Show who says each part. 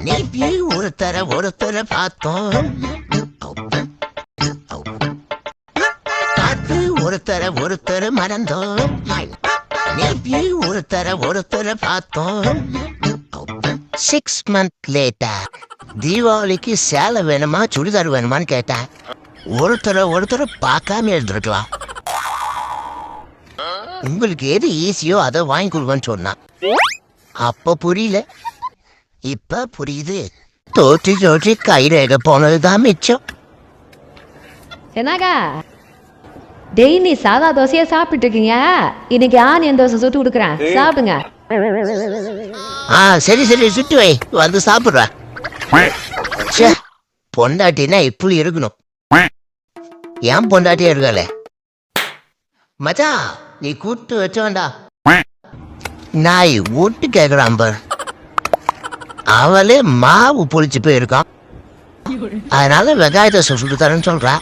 Speaker 1: நீ ஒருத்தர பார்த்தோம் பார்த்து ஒருத்தர மறந்தோம் நீ ஒருத்தர பார்த்தோம் 6 months லேட்டர் தீபாவளிக்கு சேலை வேணுமா சுடிதார் வேணுமான்னு கேட்டேன் ஒருத்தர பார்க்காம எழுந்திருக்கலாம் உங்களுக்கு எது ஈஸியோ அதை வாங்கி கொடுவேன்னு சொன்னான் அப்ப புரியல இப்ப புரியுது தோற்றி கைரேக போனதுதான் மிச்சம்
Speaker 2: என்னக்கா டெய்லி சாதா தோசையா சாப்பிட்டு இருக்கீங்க இன்னைக்கு ஆனியன் தோசை சுட்டு கொடுக்குறேன் சாப்பிடுங்க
Speaker 1: சரி சுட்டு வை வந்து சாப்பிடுறேன் பொண்டாட்டினா இப்படி இருக்கணும் ஏன் பொண்டாட்டியா இருக்காளே மச்சா நீ கூட்டு வச்சோண்டா நாய் ஓட்டு கேக்குறான் பாரு அவளே மாவு பொழிச்சு போயிருக்கான் அதனால வெங்காயத்தை சுட்டு தரேன்னு சொல்றா